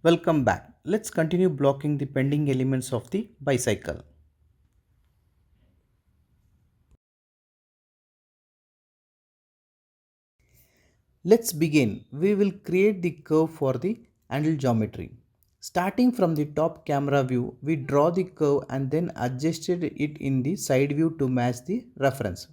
Welcome back. Let's continue blocking the pending elements of the bicycle. Let's begin. We will create the curve for the handle geometry. Starting from the top camera view, we draw the curve and then adjusted it in the side view to match the reference.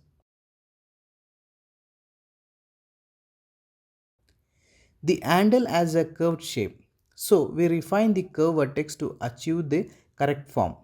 The handle has a curved shape, so we refine the curve vertex to achieve the correct form.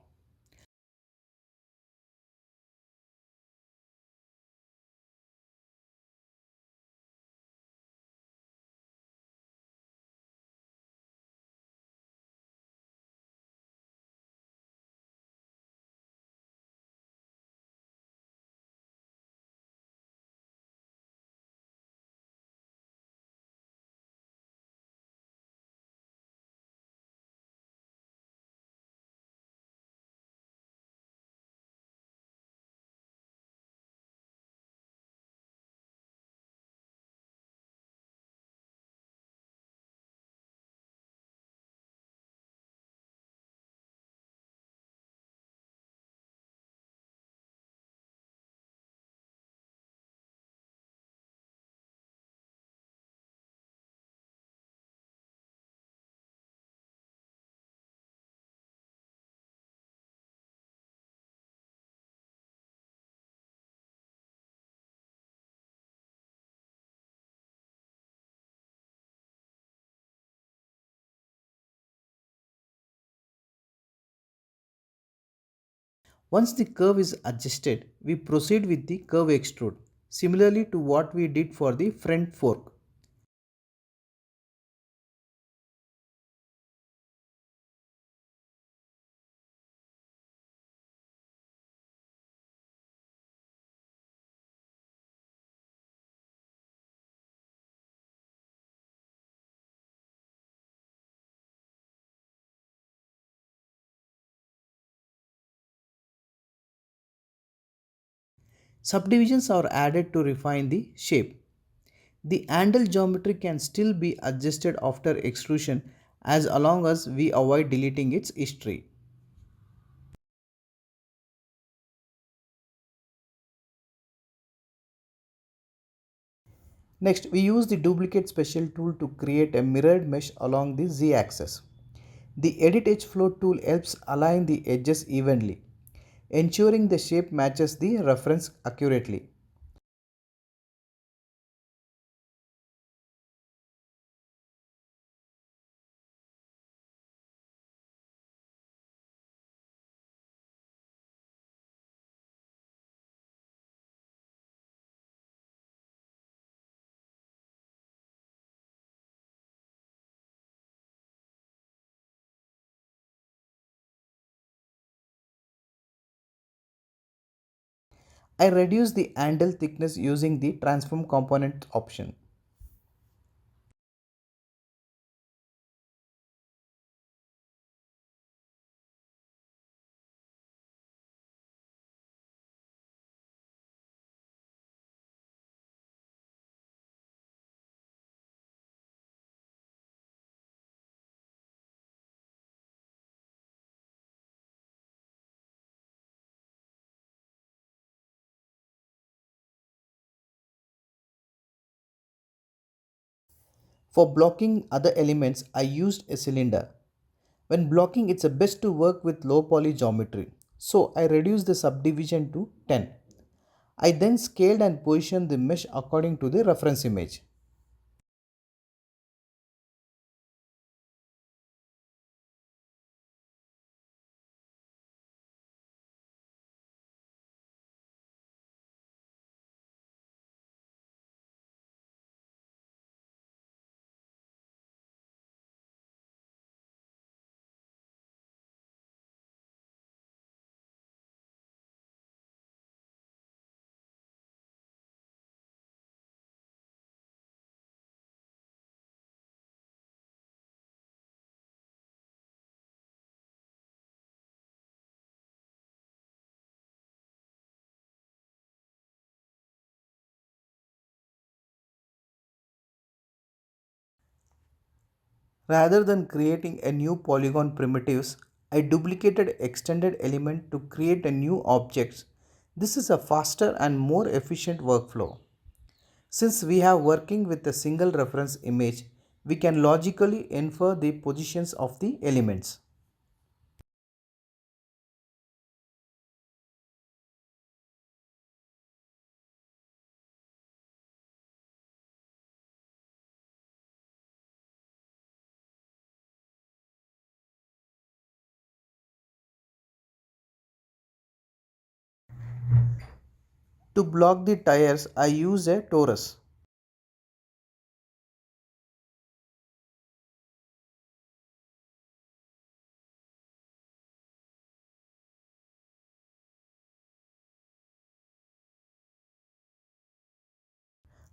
Once the curve is adjusted, we proceed with the curve extrude, similarly to what we did for the front fork. Subdivisions are added to refine the shape. The handle geometry can still be adjusted after extrusion as long as we avoid deleting its history. Next, we use the duplicate special tool to create a mirrored mesh along the z-axis. The edit edge flow tool helps align the edges evenly, ensuring the shape matches the reference accurately. I reduce the handle thickness using the transform component option. For blocking other elements, I used a cylinder. When blocking, it's best to work with low poly geometry. So I reduced the subdivision to 10. I then scaled and positioned the mesh according to the reference image. Rather than creating a new polygon primitives, I duplicated extended element to create a new objects. This is a faster and more efficient workflow. Since we have working with a single reference image, we can logically infer the positions of the elements. To block the tires, I use a torus.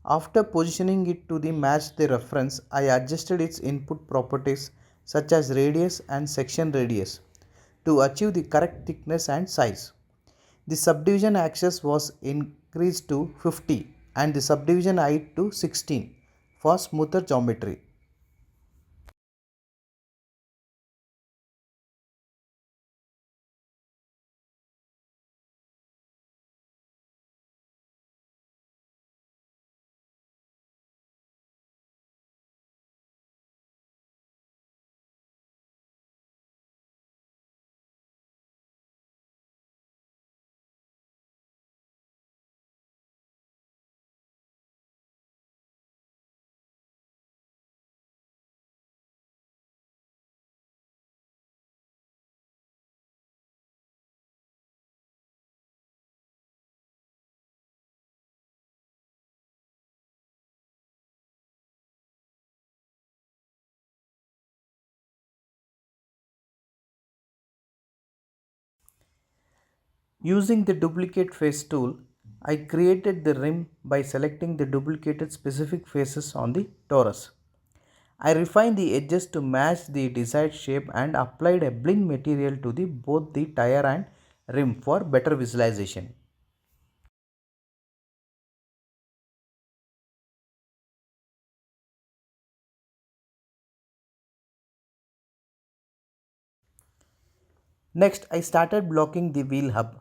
After positioning it to the match the reference, I adjusted its input properties such as radius and section radius to achieve the correct thickness and size. The subdivision axis was increased to 50 and the subdivision height to 16 for smoother geometry. Using the duplicate face tool, I created the rim by selecting the duplicated specific faces on the torus. I refined the edges to match the desired shape and applied a Blinn material to both the tire and rim for better visualization. Next, I started blocking the wheel hub.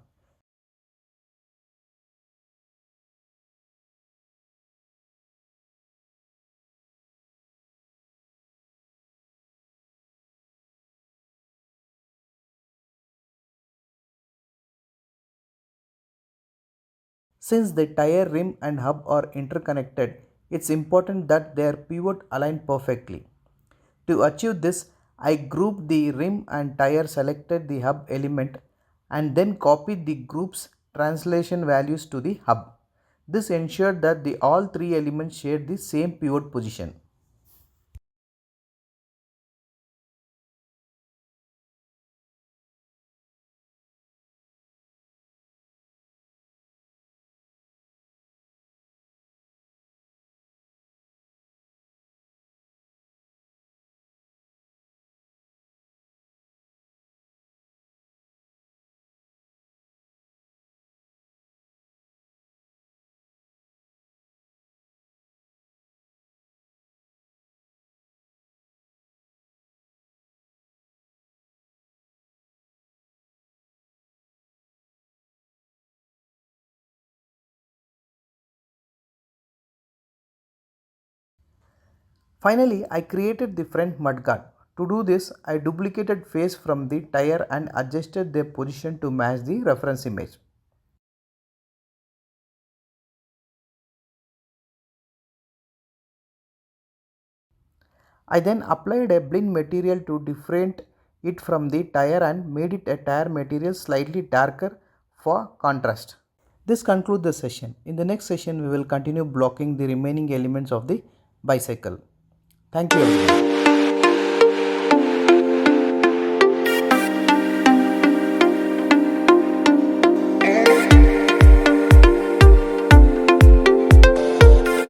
Since the tire rim and hub are interconnected, it's important that their pivot align perfectly. To achieve this, I grouped the rim and tire, selected the hub element and then copied the group's translation values to the hub. This ensured that all three elements shared the same pivot position. Finally, I created the front mudguard. To do this, I duplicated face from the tire and adjusted their position to match the reference image. I then applied a Blinn material to differentiate it from the tire and made it a tire material slightly darker for contrast. This concludes the session. In the next session, we will continue blocking the remaining elements of the bicycle. Thank you everyone.